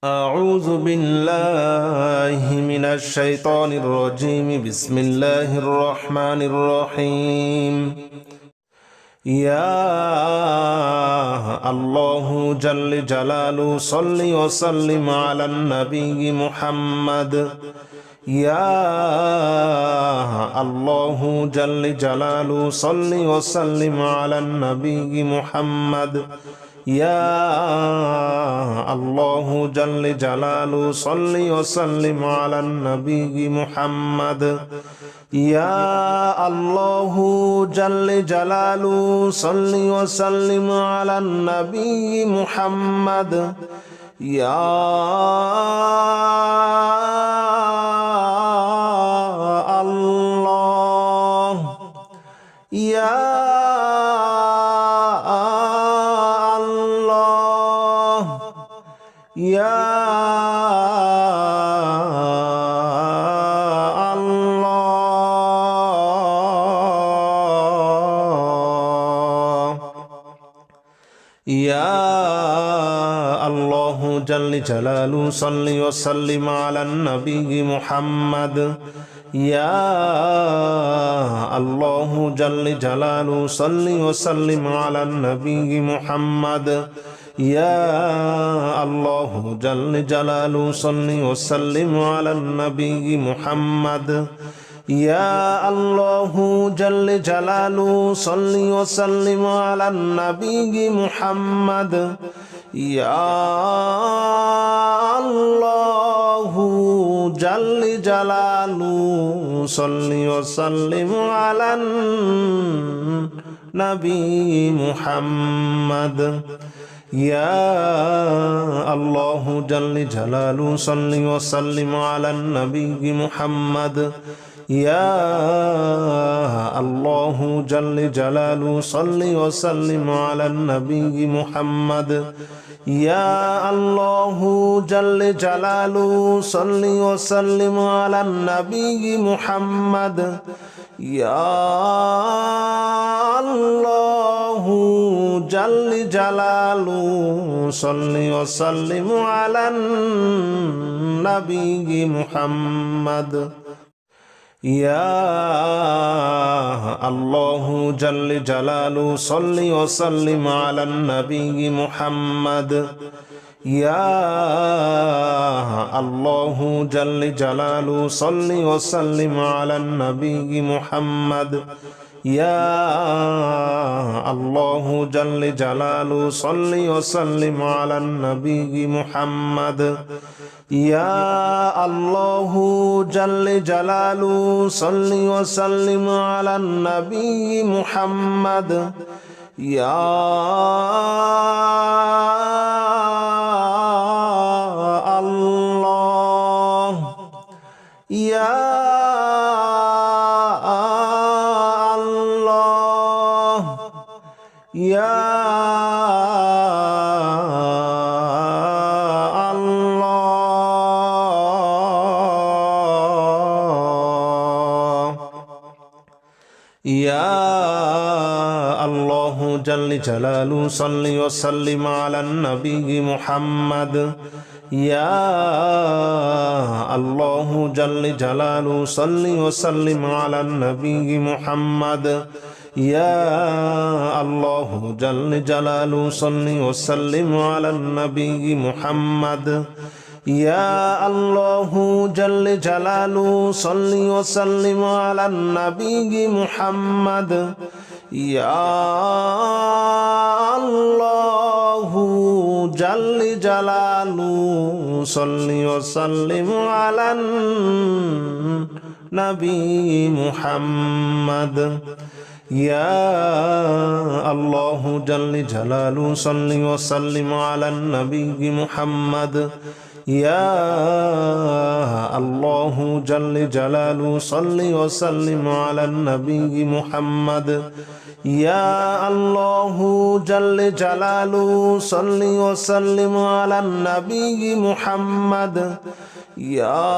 أعوذ بالله من الشيطان الرجيم. بسم الله الرحمن الرحيم. يا الله جل جلاله صل وسلم على النبي محمد. يا الله جل جلاله صل وسلم على النبي محمد. يا الله جل جلاله صل وسلم على النبي محمد. يا الله جل جلاله صل وسلم على النبي محمد. يا الله يا يا الله يا الله جل جلاله صل وسلم على النبي محمد. يا الله جل جلاله صل وسلم على النبي محمد. يا الله جل جلاله صل وسلم على النبي محمد. يا الله جل جلاله صل وسلم على النبي محمد. يا الله جل جلاله صل وسلم على النبي محمد. يا الله جل جلاله صل وسلم على النبي محمد. يا الله جل جلاله صل وسلم على النبي محمد. يا الله جل جلاله صل وسلم على النبي محمد. يا الله جل جلاله صل وسلم على النبي محمد. يا الله جل جلاله صل وسلم على النبي محمد. يا الله جل جلاله صل وسلم على النبي محمد. يا الله جل جلاله صل وسلم على النبي محمد. يا الله جل جلاله صل وسلم على النبي محمد. يا الله يا يا الله يا الله جل جلاله صل وسلم على النبي محمد. يا الله جل جلاله صل وسلم على النبي محمد. يا الله جل جلاله صل وسلم على النبي محمد. يا الله جل جلاله صل وسلم على النبي محمد. يا الله جل جلاله صل وسلم على النبي محمد. يا الله جل جلاله صل وسلم على النبي محمد. يا الله جل جلاله صل وسلم على النبي محمد. يا الله جل جلاله صل وسلم على النبي محمد. يا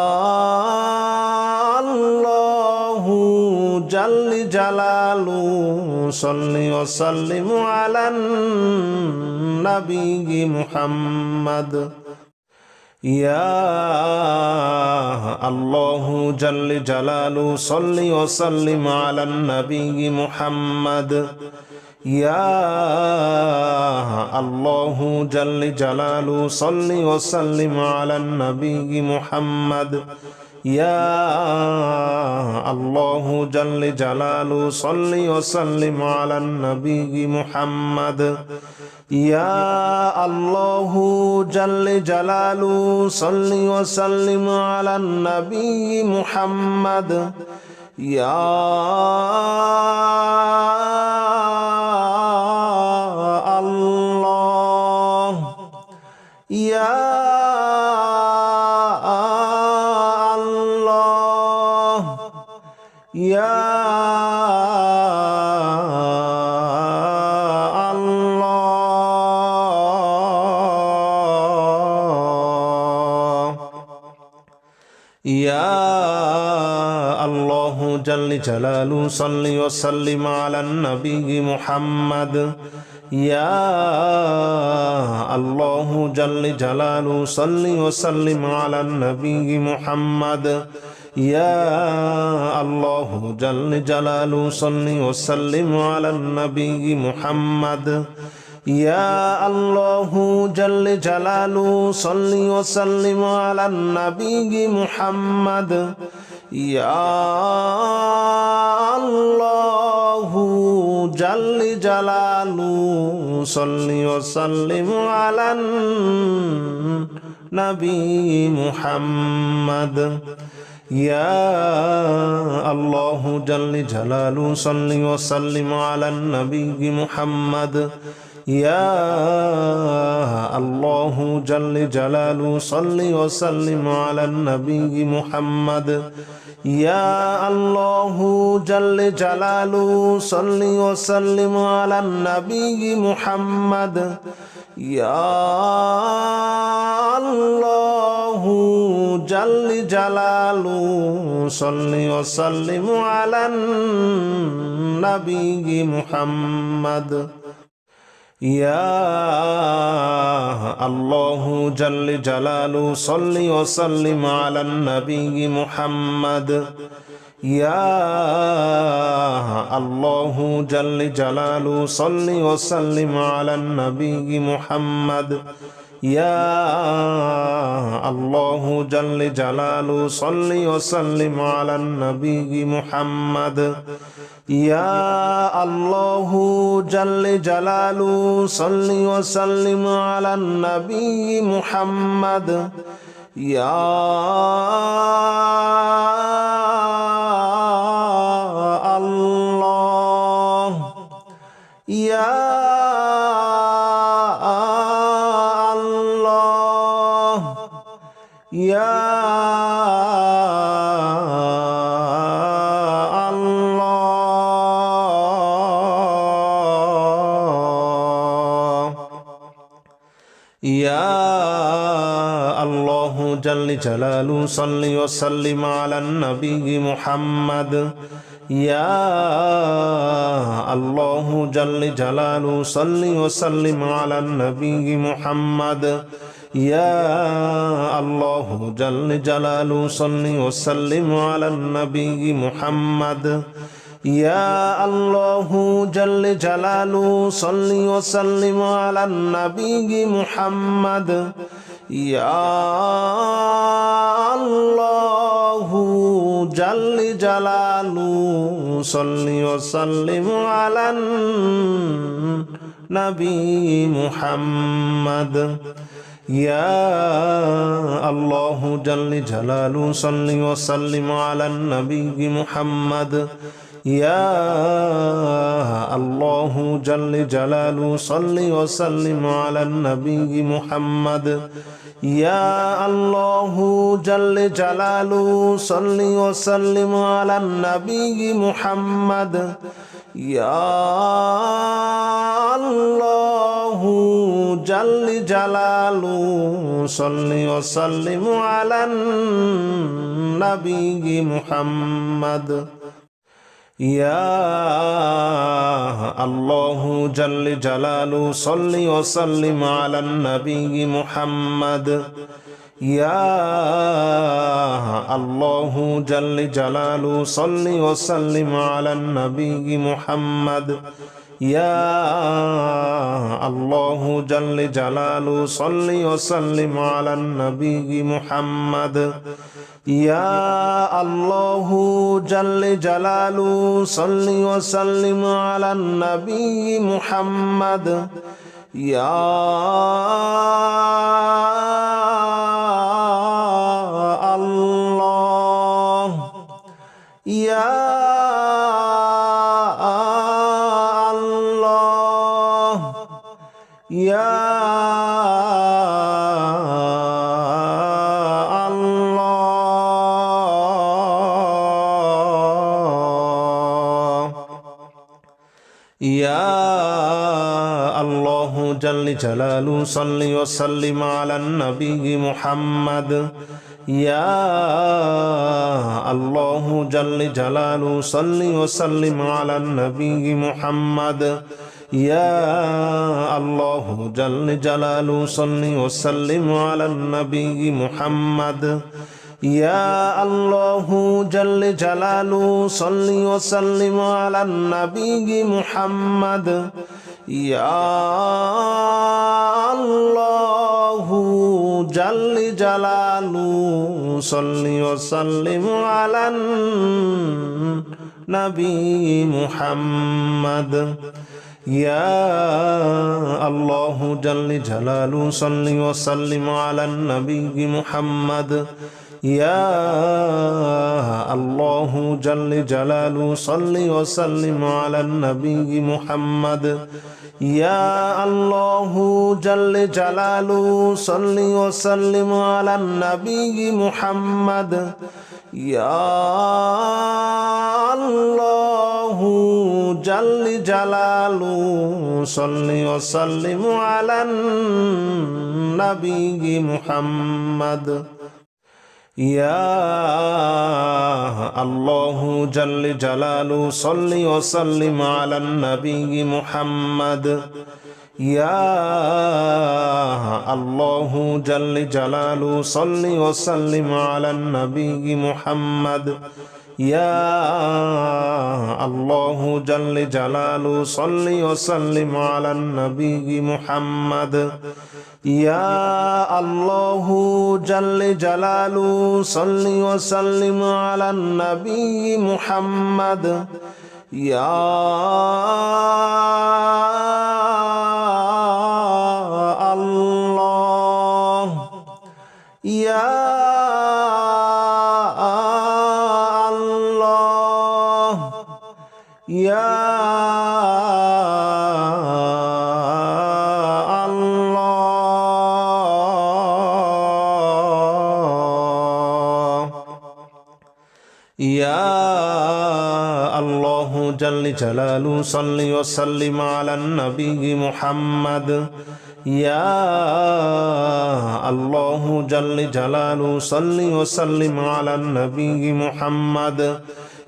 الله جل جلاله صل وسلم على النبي محمد. يا الله جل جلاله صل وسلم على النبي محمد يا الله جل جلاله صل وسلم على النبي محمد يا الله جل جلاله صل وسلم على النبي محمد يا الله جل جلاله صل وسلم على النبي محمد يا الله يا الله يا يا الله جل جلاله صل وسلم على النبي محمد يا الله جل جلاله صل وسلم على النبي محمد يا الله جل جلاله صل وسلم على النبي محمد يا الله جل جلاله صل وسلم على النبي محمد يا الله جل جلاله صل وسلم على النبي محمد يا الله جل جلاله صل وسلم على النبي محمد يا الله جل جلاله صل وسلم على النبي محمد يا الله جل جلاله صل وسلم على النبي محمد يا الله جل جلاله صل وسلم على النبي محمد يا الله جل جلاله صل وسلم على النبي محمد يا الله جل جلاله صل وسلم على النبي محمد يا الله جل جلاله صل وسلم على النبي محمد يا الله جل جلاله صل وسلم على النبي محمد يا الله يا الله يا يا الله جل جلاله صل وسلم على النبي محمد يا الله جل جلاله صل وسلم على النبي محمد يا الله جل جلاله صل وسلم على النبي محمد يا الله جل جلاله صل وسلم على النبي محمد يا الله جل جلاله صل وسلم على النبي محمد يا الله جل جلاله صل وسلم على النبي محمد يا الله جل جلاله صل وسلم على النبي محمد يا الله جل جلاله صل وسلم على النبي محمد يا الله جل جلاله صل وسلم على النبي محمد يا الله جل جلاله صل وسلم على النبي محمد يا الله جل جلاله صل وسلم على النبي محمد يا الله جل جلاله صل وسلم على النبي محمد يا الله جل جلاله صل وسلم على النبي محمد يا الله يا الله يا يا الله جل جلاله صل وسلم على النبي محمد يا الله جل جلاله صل وسلم على النبي محمد يا الله جل جلاله صل وسلم على النبي محمد يا الله جل جلاله صل وسلم على النبي محمد يا الله جل جلاله صل وسلم على النبي محمد يا الله جل جلاله صل وسلم على النبي محمد يا الله جل جلاله صل وسلم على النبي محمد يا الله جل جلاله صل وسلم على النبي محمد يا الله جل جلاله صل وسلم على النبي محمد يا الله جل جلاله صل وسلم على النبي محمد يا الله جل جلاله صل وسلم على النبي محمد يا الله جل جلاله صل وسلم على النبي محمد يا الله جل جلاله صل وسلم على النبي محمد يا الله يا الله يا يا الله جل جلاله صل وسلم على النبي محمد يا الله جل جلاله صل وسلم على النبي محمد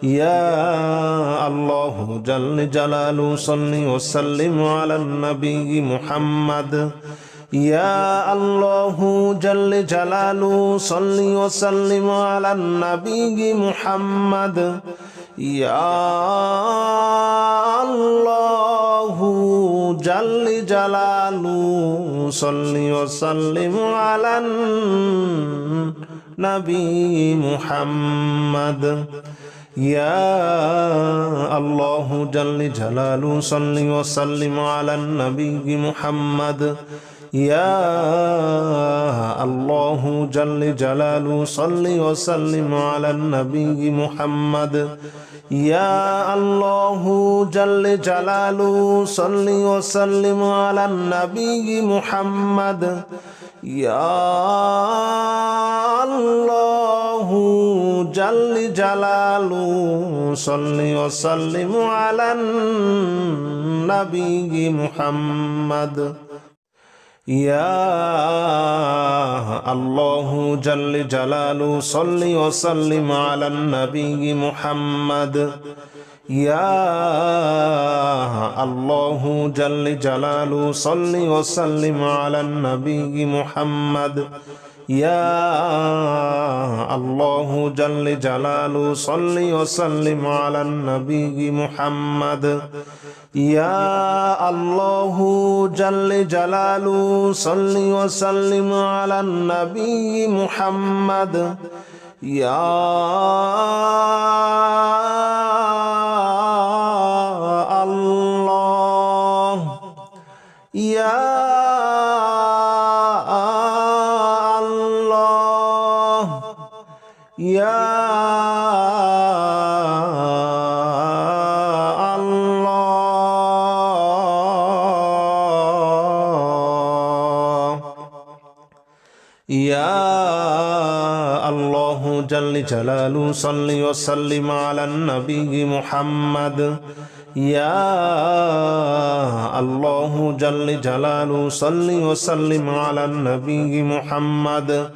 يا الله جل جلاله صل وسلم على النبي محمد يا الله جل جلاله صل وسلم على النبي محمد يا الله جل جلاله صل وسلم على النبي محمد يا الله جل جلاله صل وسلم على النبي محمد يا الله جل جلاله صل وسلم على النبي محمد يا الله جل جلاله صل وسلم على النبي محمد يا الله جل جلاله صل وسلم على النبي محمد يا الله جل جلاله صل وسلم على النبي محمد يا الله جل جلاله صل وسلم على النبي محمد يا الله جل جلاله صل وسلم على النبي محمد يا الله جل جلاله صل وسلم على النبي محمد يا الله يا الله يا يا الله جل جلاله صل وسلم على النبي محمد يا الله جل جلاله صل وسلم على النبي محمد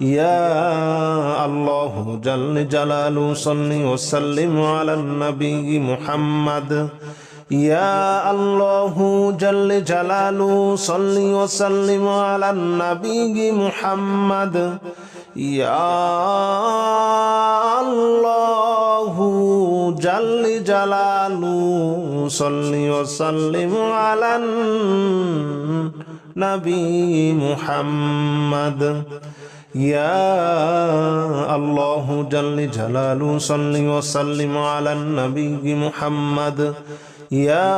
يا الله جل جلاله صل وسلم على النبي محمد يا الله جل جلاله صل وسلم على النبي محمد يا الله جل جلاله صل وسلم على النبي محمد يا الله جل جلاله صل وسلم على النبي محمد يا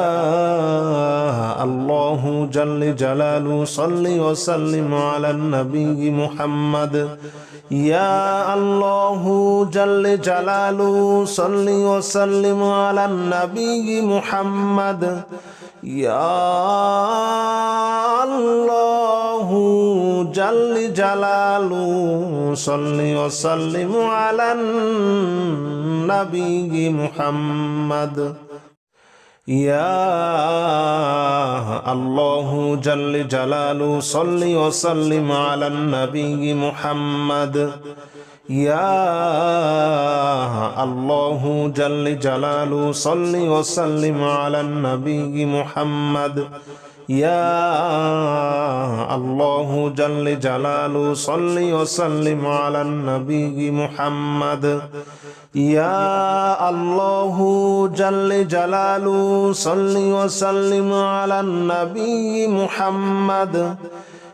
الله جل جلاله صل وسلم على النبي محمد يا الله جل جلاله صل وسلم على النبي محمد يا الله جل جلاله صل وسلم على النبي محمد يا الله جل جلاله صل وسلم على النبي محمد يا الله جل جلاله صل وسلم على النبي محمد يا الله جل جلاله صل وسلم على النبي محمد يا الله جل جلاله صل وسلم على النبي محمد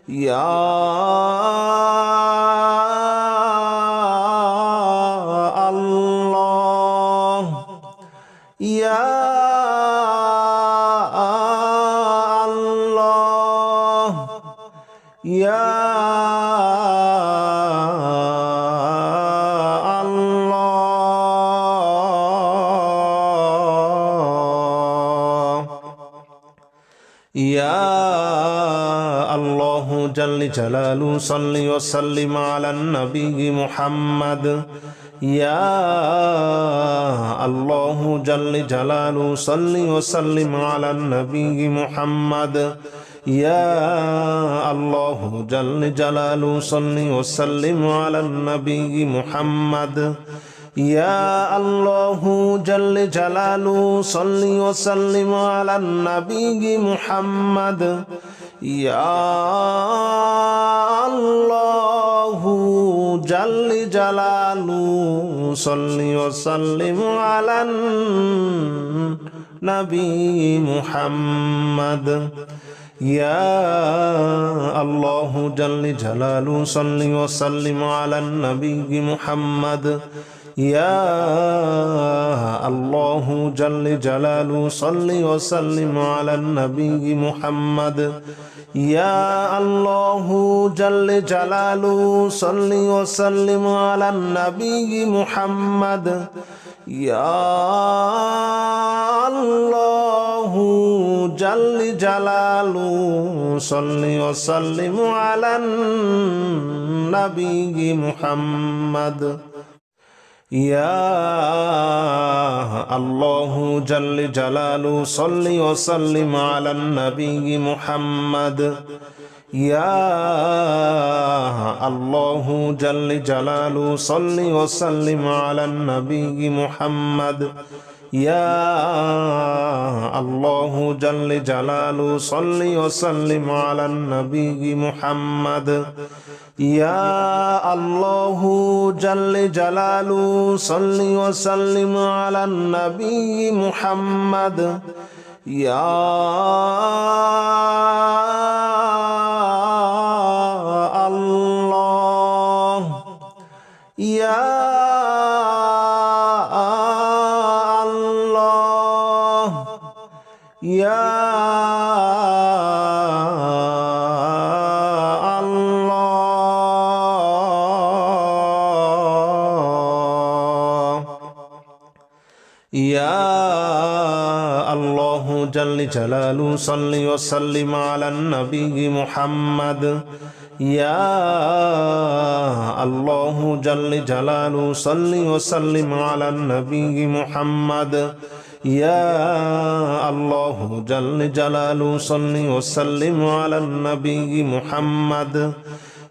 يا الله يا الله يا يا الله جل جلاله صل وسلم على النبي محمد يا الله جل جلاله صل وسلم على النبي محمد يا الله جل جلاله صل وسلم على النبي محمد يا الله جل جلاله صل وسلم على النبي محمد يا الله جل جلاله صل وسلم على النبي محمد يا الله جل جلاله صل وسلم على النبي محمد يا الله جل جلاله صل وسلم على النبي محمد يا الله جل جلاله صل وسلم على النبي محمد يا الله جل جلاله صل وسلم على النبي محمد يا الله جل جلاله صل وسلم على النبي محمد يا الله جل جلاله صل وسلم على النبي محمد يا الله جل جلاله صل وسلم على النبي محمد يا الله جل جلاله صل وسلم على النبي محمد يا الله يا الله يا يا الله جل جلاله صل وسلم على النبي محمد يا الله جل جلاله صل وسلم على النبي محمد يا الله جل جلاله صل وسلم على النبي محمد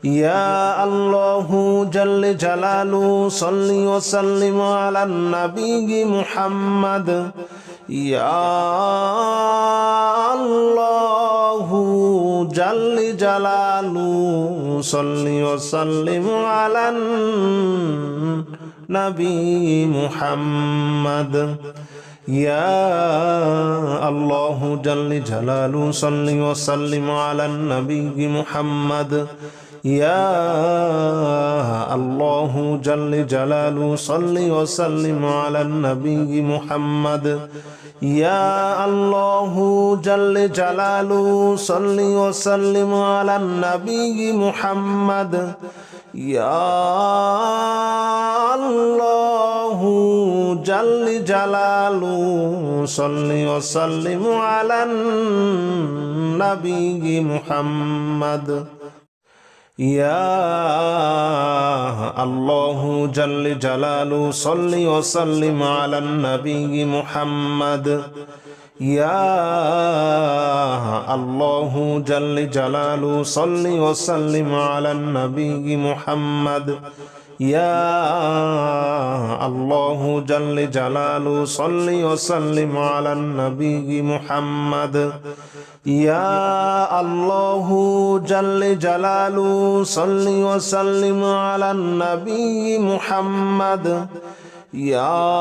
يا الله جل جلاله صل وسلم على النبي محمد يا الله جل جلاله صل وسلم على النبي محمد يا الله جل جلاله صل وسلم على النبي محمد يا الله جل جلاله صل وسلم على النبي محمد يا الله جل جلاله صل وسلم على النبي محمد يا الله جل جلاله صل وسلم على النبي محمد يا الله جل جلاله صل وسلم على النبي محمد يا الله جل جلاله صل وسلم على النبي محمد يا الله جل جلاله صل وسلم على النبي محمد يا الله جل جلاله صل وسلم على النبي محمد يا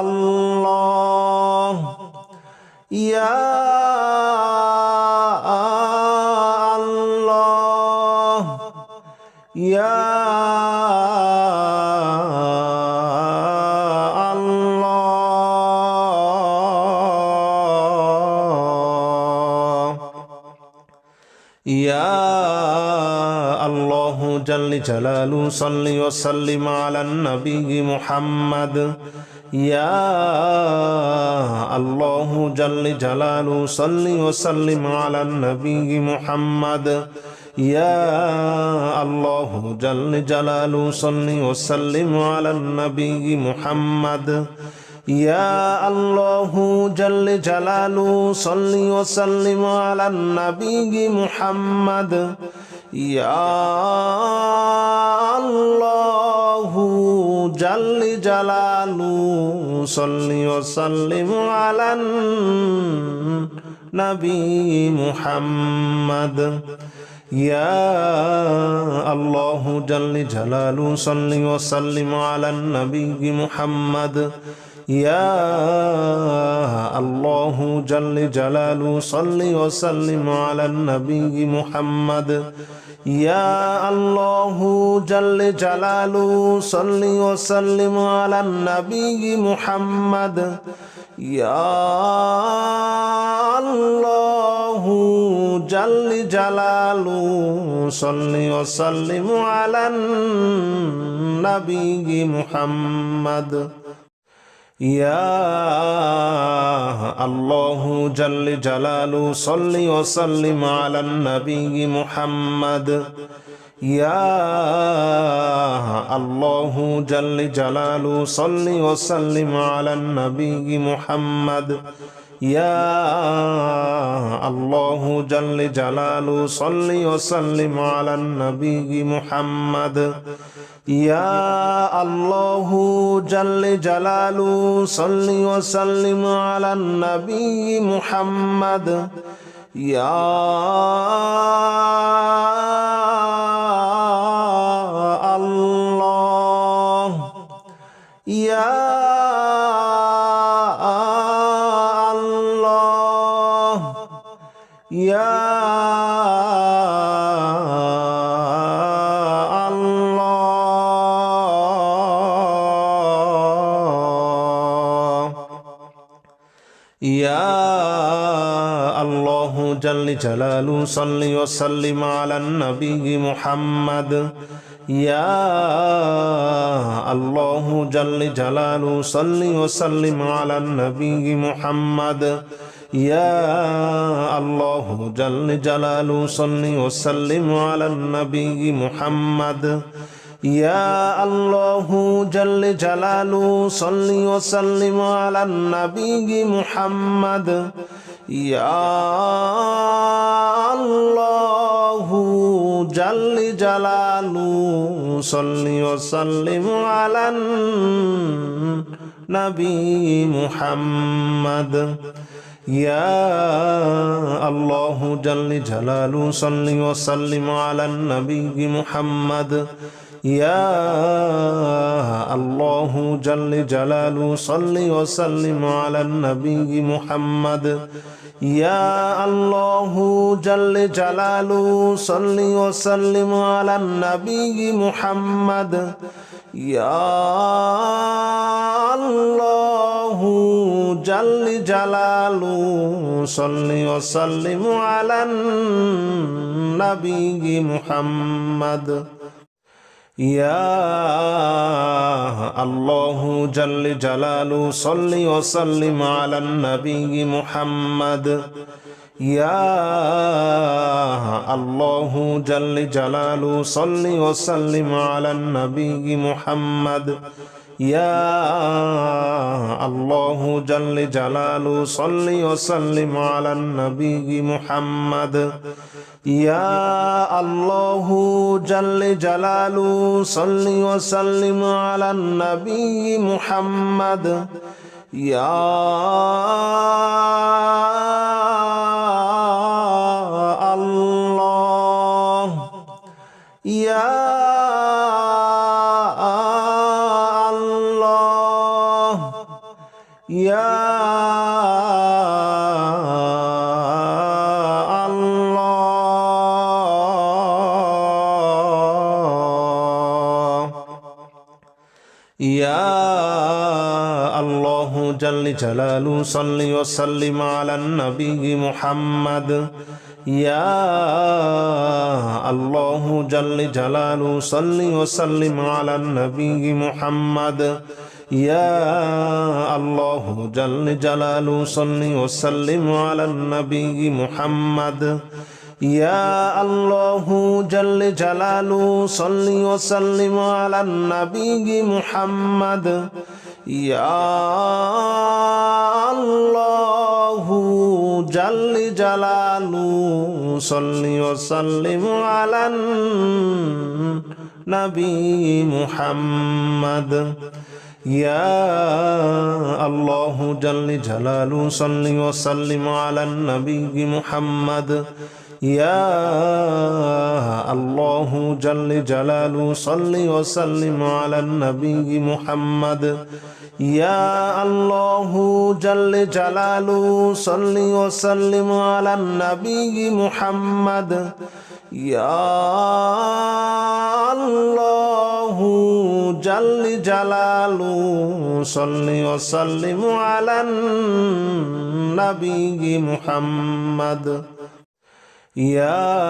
الله يا الله يا يا الله جل جلاله صل وسلم على النبي محمد يا الله جل جلاله صل وسلم على النبي محمد يا الله جل جلاله صل وسلم على النبي محمد يا الله جل جلاله صل وسلم على النبي محمد يا الله جل جلاله صل وسلم على النبي محمد يا الله جل جلاله صل وسلم على النبي محمد يا الله جل جلاله صل وسلم على النبي محمد يا الله جل جلاله صل وسلم على النبي محمد يا الله جل جلاله صل وسلم على النبي محمد يا الله جل جلاله صل وسلم على النبي محمد يا الله جل جلاله صل وسلم على النبي محمد يا الله جل جلاله صل وسلم على النبي محمد يا الله جل جلاله صل وسلم على النبي محمد يا الله يا الله يا يا الله جل جلاله صل وسلم على النبي محمد يا الله جل جلاله صل وسلم على النبي محمد يا الله جل جلاله صل وسلم على النبي محمد يا الله جل جلاله صل وسلم على النبي محمد يا الله جل جلاله صل وسلم على النبي محمد يا الله جل جلاله صل وسلم على النبي محمد يا الله جل جلاله صل وسلم على النبي محمد يا الله جل جلاله صل وسلم على النبي محمد يا الله جل جلاله صل وسلم على النبي محمد يا الله جل جلاله صل وسلم على النبي محمد يا الله جل جلاله صل وسلم على النبي محمد يا الله جل جلاله صل وسلم على النبي محمد يا الله جل جلاله صل وسلم على النبي محمد يا الله يا الله يا يا الله جل جلاله صل وسلم على النبي محمد يا الله جل جلاله صل وسلم على النبي محمد يا الله جل جلاله صل وسلم على النبي محمد يا الله جل جلاله صل وسلم على النبي محمد يا الله جل جلاله صل وسلم على النبي محمد يا الله جل جلاله صل وسلم على النبي محمد يا الله جل جلاله صل وسلم على النبي محمد يا الله جل جلاله صل وسلم على النبي محمد يا الله جل جلاله صل وسلم على النبي محمد يا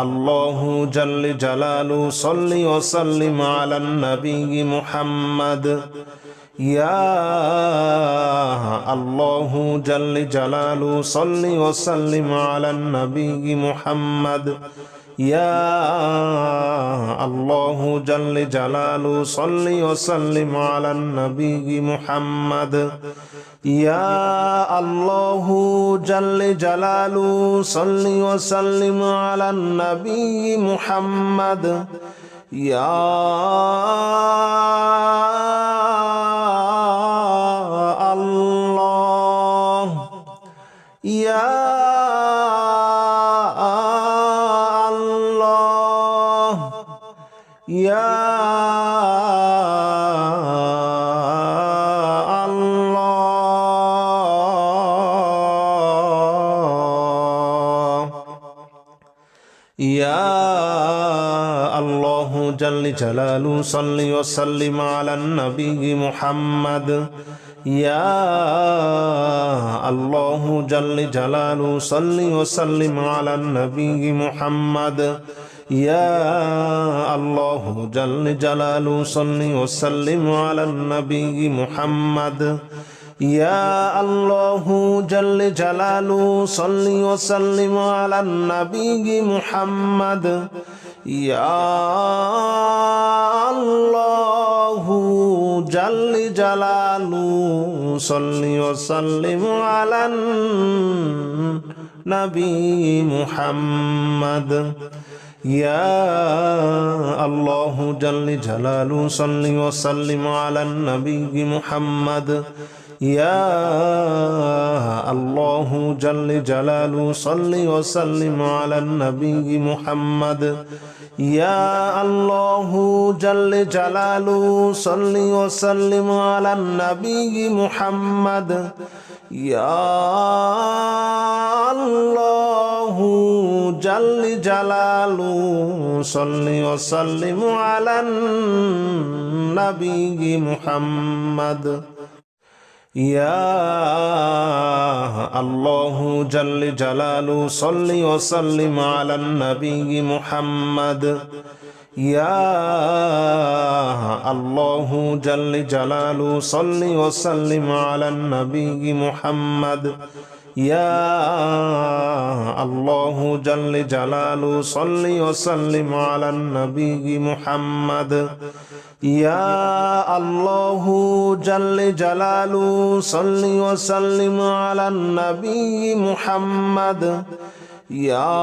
الله جل جلاله صل وسلم على النبي محمد يا الله جل جلاله صل وسلم على النبي محمد يا الله جل جلاله صل وسلم على النبي محمد يا الله جل جلاله صل وسلم على النبي محمد يا الله يا الله يا يا الله جل جلاله صل وسلم على النبي محمد يا الله جل جلاله صل وسلم على النبي محمد يا الله جل جلاله صل وسلم على النبي محمد يا الله جل جلاله صل وسلم على النبي محمد يا الله جل جلاله صل وسلم على النبي محمد يا الله جل جلاله صل وسلم على النبي محمد يا الله جل جلاله صل وسلم على النبي محمد يا الله جل جلاله صل وسلم على النبي محمد يا الله جل جلاله صل وسلم على النبي محمد يا الله جل جلاله صل وسلم على النبي محمد يا الله جل جلاله صل وسلم على النبي محمد يا الله جل جلاله صل وسلم على النبي محمد يا الله جل جلاله صل وسلم على النبي محمد يا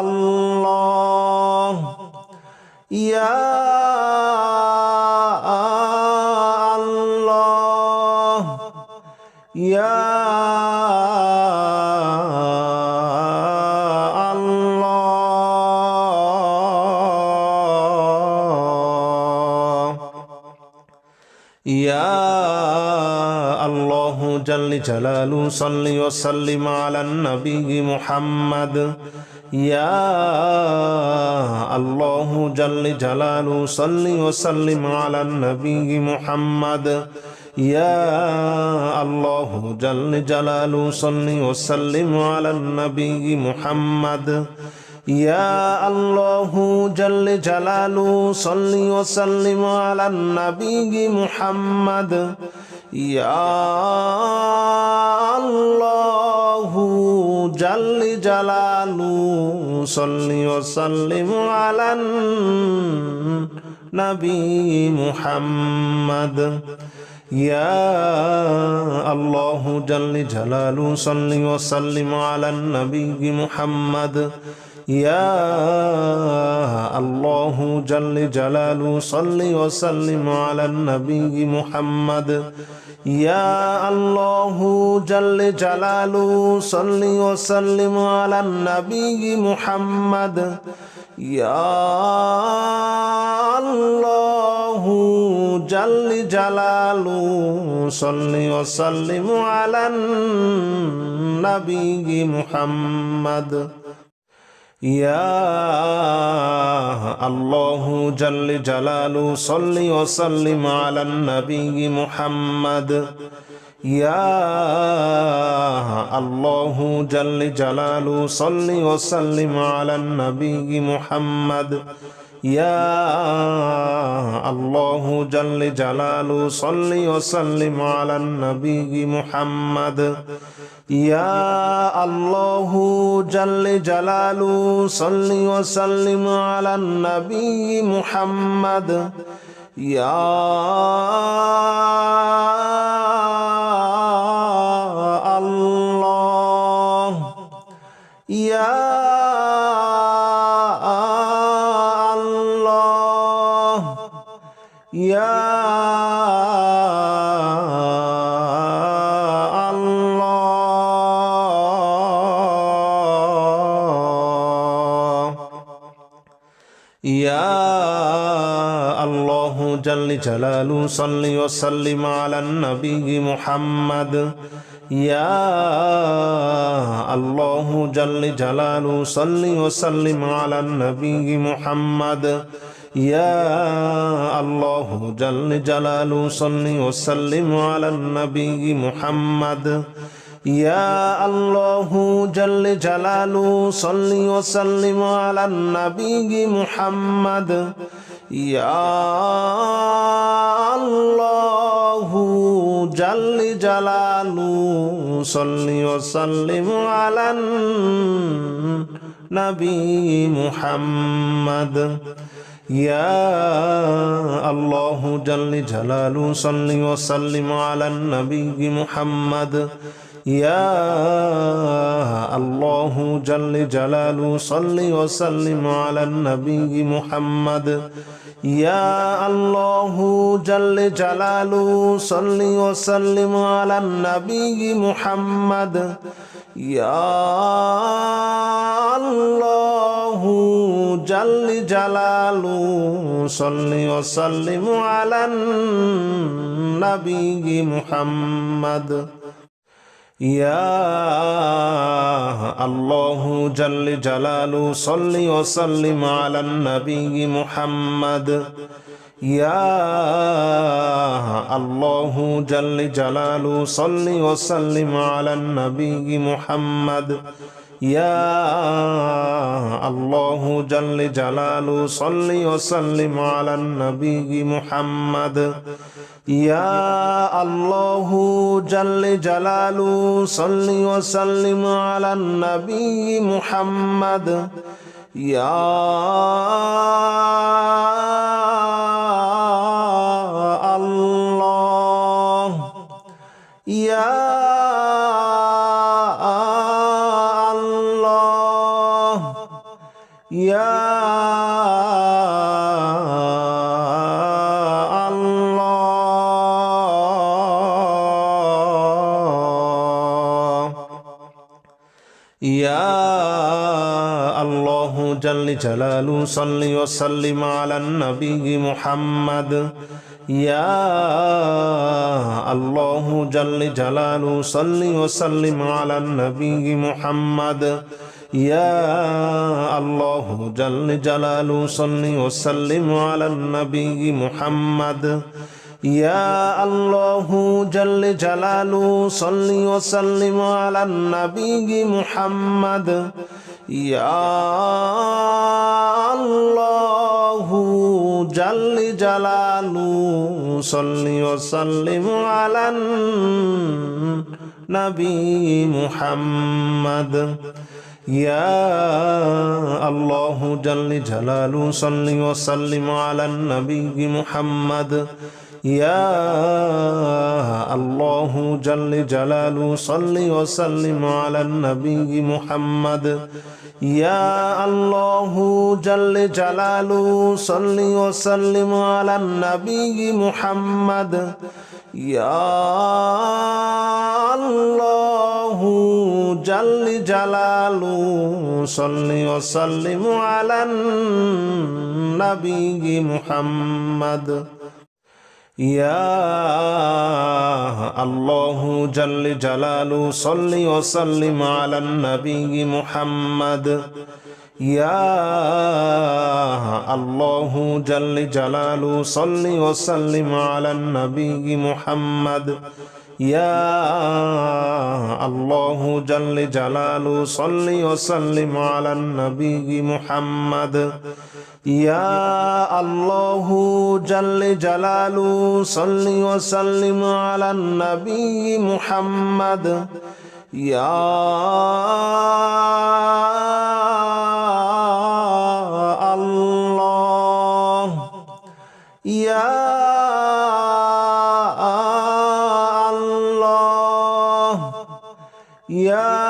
الله يا الله يا يا الله جل جلاله صل وسلم على النبي محمد يا الله جل جلاله صل وسلم على النبي محمد يا الله جل جلاله صل وسلم على النبي محمد يا الله جل جلاله صل وسلم على النبي محمد يا الله جل جلاله صل وسلم على النبي محمد يا الله جل جلاله صل وسلم على النبي محمد يا الله جل جلاله صل وسلم على النبي محمد يا الله جل جلاله صل وسلم على النبي محمد يا الله جل جلاله صل وسلم على النبي محمد يا الله جل جلاله صل وسلم على النبي محمد يا الله جل جلاله صل وسلم على النبي محمد يا الله جل جلاله صل وسلم على النبي محمد يا الله جل جلاله صل وسلم على النبي محمد ইয়া আল্লাহ ইয়া আল্লাহ ইয়া जल्ल जलालु सल्लि व सल्लिम अला नबी मुहम्मद या अल्लाह जल्ल जलालु सल्लि व सल्लिम अला नबी मुहम्मद या अल्लाह जल्ल जलालु सल्लि व सल्लिम अला नबी मुहम्मद या अल्लाह जल्ल जलालु सल्लि व सल्लिम अला नबी मुहम्मद या अल्लाह जल्ल जलालु सल्लि व सल्लिम अला नबी मुहम्मद या अल्लाह जल्ल जलालु सल्लि व सल्लिम अला नबी मुहम्मद या अल्लाह जल्ल जलालु सल्लि व सल्लिम अला नबी मुहम्मद या अल्लाह जल्ल जलालु सल्लि व सल्लिम अला नबी मुहम्मद या अल्लाह जल्ल जलालु सल्लि व सल्लिम अला नबी मुहम्मद या अल्लाह जल्ल जलालु सल्लि व सल्लिम अला नबी मुहम्मद या अल्लाह जल्ल जलालु सल्लि व सल्लिम अला नबी मुहम्मद या अल्लाह जल्ल जलालु सल्लि व सल्लिम अला नबी मुहम्मद या अल्लाह जल्ल जलालु सल्लि व सल्लिम अला नबी मुहम्मद या अल्लाह या अल्लाह या या अल्लाह जल्ल जलालु सल्लि व सल्लिम अला नबी मुहम्मद या अल्लाह जल्ल जलालु सल्लि व सल्लिम अला नबी मुहम्मद या अल्लाह जल्ल जलालु सल्लि व सल्लिम अला नबी मुहम्मद या अल्लाह जल्ल जलालु सल्लि व सल्लिम अला नबी मुहम्मद या अल्लाह जल्ल जलालु सल्लि व सल्लिम अला नबी मुहम्मद या अल्लाह जल्ल जलालु सल्लि व सल्लिम अला नबी मुहम्मद या अल्लाह जल्ल जलालु सल्लि व सल्लिम अला नबी मुहम्मद या अल्लाह जल्ल जलालु सल्लि व सल्लिम अला नबी मुहम्मद या अल्लाह जल्ल जलालु सल्लि व सल्लिम अला नबी मुहम्मद या अल्लाह जल्ल जलालु सल्लि व सल्लिम अला नबी मुहम्मद या अल्लाह जल्ल जलालु सल्लि व सल्लिम अला नबी मुहम्मद या अल्लाह जल्ल जलालु सल्लि व सल्लिम अला नबी मुहम्मद या अल्लाह जल्ल जलालु सल्लि व सल्लिम अला नबी मुहम्मद या अल्लाह या ইয়া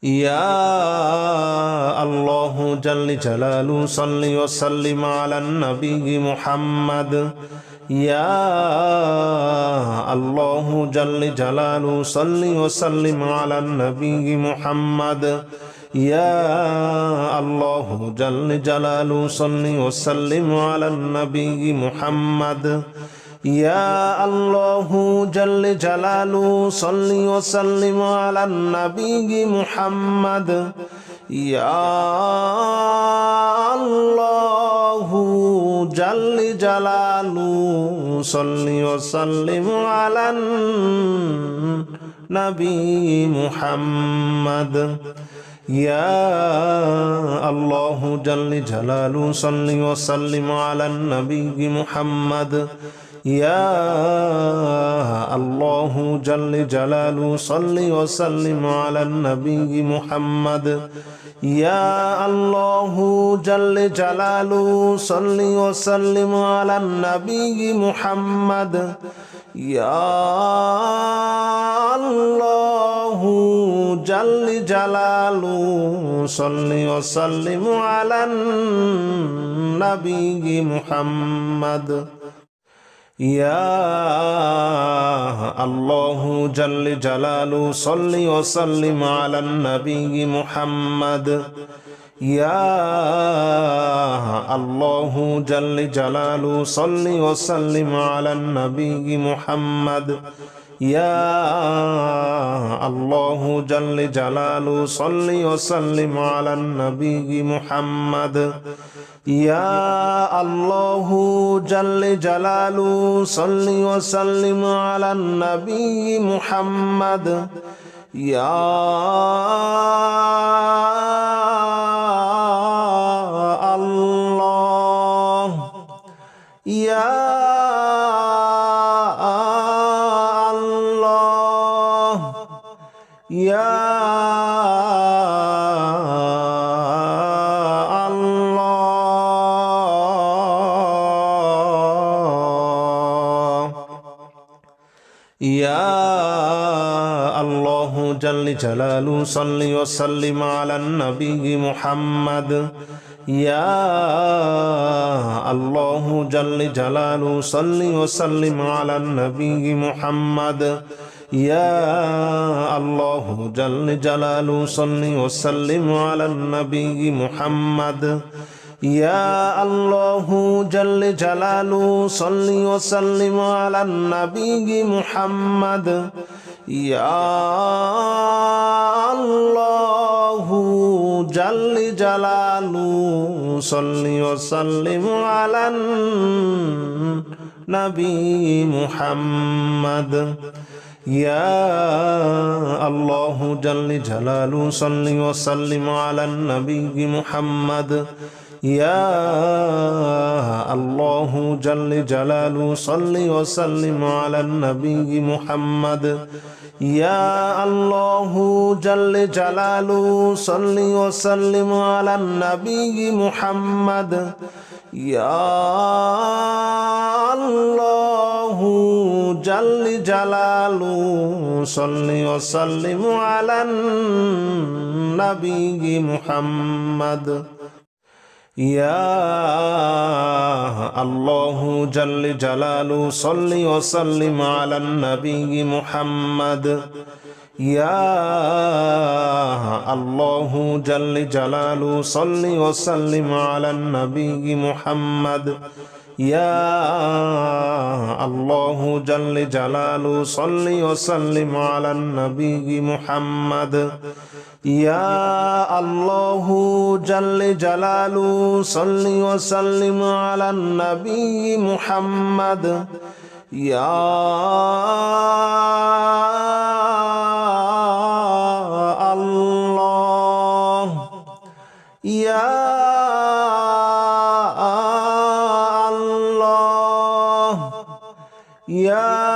ইয়া আল্লাহু জাল্লি জালালু সাল্লি ওয়া সাল্লিম আলান নবী মুহাম্মদ ইয়া আল্লাহু জাল্লি জালালু সাল্লি ওয়া সাল্লিম আলান নবী মুহাম্মদ ইয়া আল্লাহু জাল্লি জালালু সাল্লি ওয়া সাল্লিম আলান নবী মুহাম্মদ ইয়া আল্লাহু জাল্লি জালালু সাল্লি ওয়া সাল্লিম আলান নবী মুহাম্মদ ইয়া আল্লাহু জাল্লি জালালু সাল্লি ওয়া সাল্লিম আলান নবী মুহাম্মদ ইয়া আল্লাহু জাল্লি জালালু সাল্লি ওয়া সাল্লিম আলান নবী মুহাম্মদ ইয়া আল্লাহু জাল্লি জালালু সাল্লি ওয়া সাল্লিম আলান নবী মুহাম্মদ ইয়া আল্লাহু জাল্লি জালালু সাল্লি ওয়া সাল্লিম আলান নবী মুহাম্মদ ইয়া আল্লাহু জাল্লি জালালু সাল্লি ওয়া সাল্লিম আলান নবী মুহাম্মদ ইয়া আল্লাহু জাল্লি জালালু সাল্লি ওয়া সাল্লিম আলান নবী মুহাম্মদ ইয়া আল্লাহু জাল্লি জালালু সাল্লি ওয়া সাল্লিম আলান নবী মুহাম্মদ ইয়া আল্লাহু জাল্লি জালালু সাল্লি ওয়া সাল্লিম আলান নবী মুহাম্মদ ইয়া আল্লাহু জাল্লি জালালু সাল্লি ওয়া সাল্লিম আলান নবী মুহাম্মদ ইয়া আল্লাহ ইয়া আল্লাহ ইয়া ইয়া আল্লাহু জাল্লি জালালু সাল্লি ওয়া সাল্লিম আলান নবী মুহাম্মদ ইয়া আল্লাহু জাল্লি জালালু সাল্লি ওয়া সাল্লিম আলান নবী মুহাম্মদ ইয়া আল্লাহু জাল্লি জালালু সাল্লি ওয়া সাল্লিম আলান নবী মুহাম্মদ ইয়া আল্লাহু জাল্লি জালালু সাল্লি ওয়া সাল্লিম আলান নবী মুহাম্মদ ইয়া আল্লাহু জাল্লি জালালু সাল্লি ওয়া সাল্লিম আলান নবী মুহাম্মদ ইয়া আল্লাহু জাল্লি জালালু সাল্লি ওয়া সাল্লিম আলান নবী মুহাম্মদ ইয়া আল্লাহু জাল্লি জালালু সাল্লি ওয়া সাল্লিম আলান নবী মুহাম্মদ ইয়া আল্লাহু জাল্লি জালালু সাল্লি ওয়া সাল্লিম আলান নবী মুহাম্মদ ইয়া আল্লাহু জাল্লি জালালু সাল্লি ওয়া সাল্লিম আলান নবী মুহাম্মদ ইয়া আল্লাহু জাল্লি জালালু সাল্লি ওয়া সাল্লিম আলান নবী মুহাম্মদ ইয়া আল্লাহু জাল্লি জালালু সাল্লি ওয়া সাল্লিম আলান নবী মুহাম্মদ ইয়া আল্লাহু জাল্লি জালালু সাল্লি ওয়া সাল্লিম আলান নবী মুহাম্মদ ইয়া আল্লাহু জাল্লি জালালু সাল্লি ওয়া সাল্লিম আলান নবী মুহাম্মদ ইয়া আল্লাহ ইয়া আল্লাহ ইয়া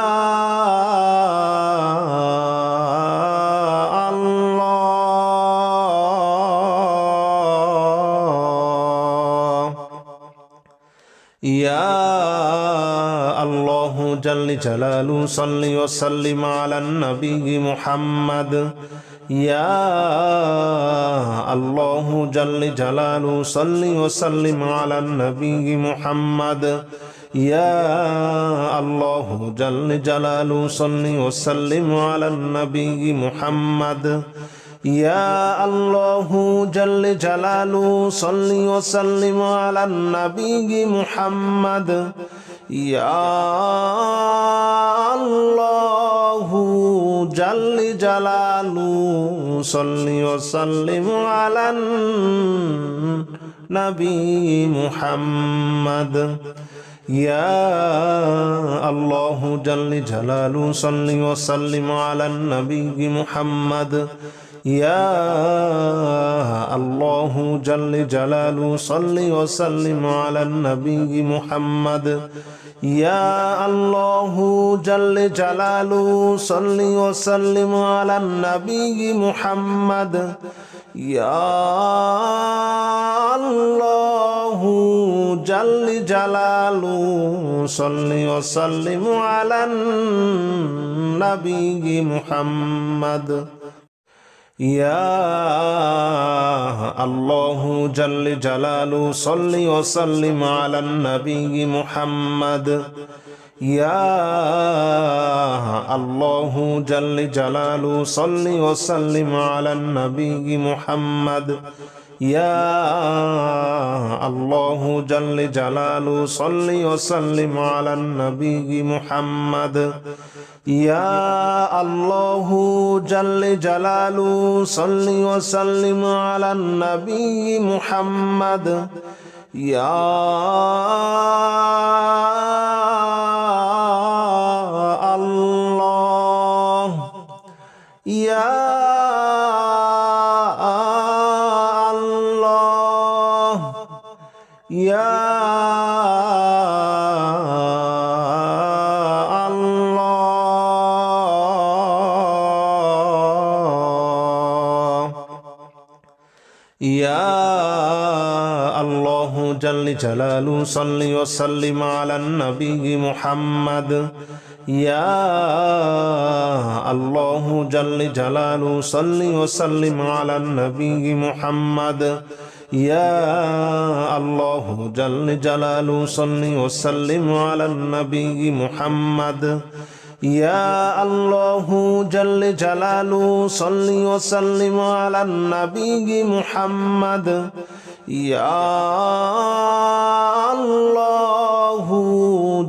يا الله جل جلاله صل وسلم على النبي محمد يا الله جل جلاله صل وسلم على النبي محمد يا الله جل جلاله صل وسلم على النبي محمد يا الله جل جلاله صل وسلم على النبي محمد يا الله جل جلاله صل وسلم على النبي محمد يا الله جل جلاله صل وسلم على النبي محمد يا الله جل جلاله صل وسلم على النبي محمد يا الله جل جلاله صل وسلم على النبي محمد يا الله جل جلاله صل وسلم على النبي محمد يا الله جل جلاله صل وسلم على النبي محمد يا الله جل جلاله صل وسلم على النبي محمد يا الله جل جلاله صل وسلم على النبي محمد يا الله جل جلاله صل وسلم على النبي محمد يا الله يا الله يا يا الله جل جلاله صل وسلم على النبي محمد يا الله جل جلاله صل وسلم على النبي محمد يا الله جل جلاله صل وسلم على النبي محمد يا الله جل جلاله صل وسلم على النبي محمد يا الله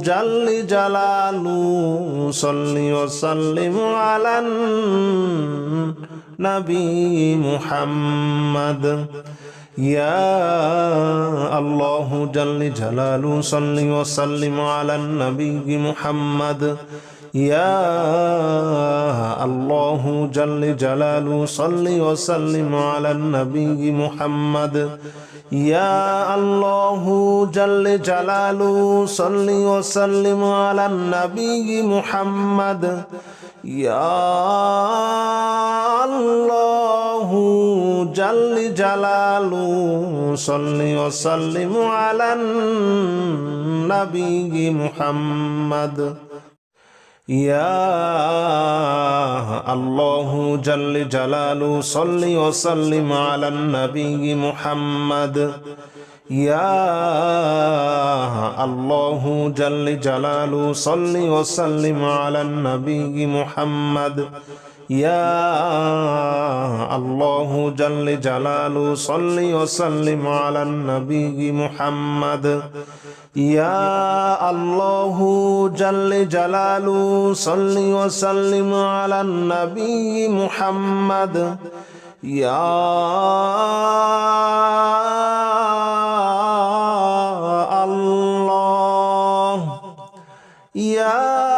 جل جلاله صل وسلم على النبي محمد يا الله جل جلاله صل وسلم على النبي محمد يا الله جل جلاله صل وسلم على النبي محمد يا الله جل جلاله صل وسلم على النبي محمد يا الله جل جلاله صل وسلم على النبي محمد يا الله جل جلاله صل وسلم على النبي محمد يا الله جل جلاله صل وسلم على النبي محمد يا الله جل جلاله صل وسلم على النبي محمد يا الله جل جلاله صل وسلم على النبي محمد يا الله يا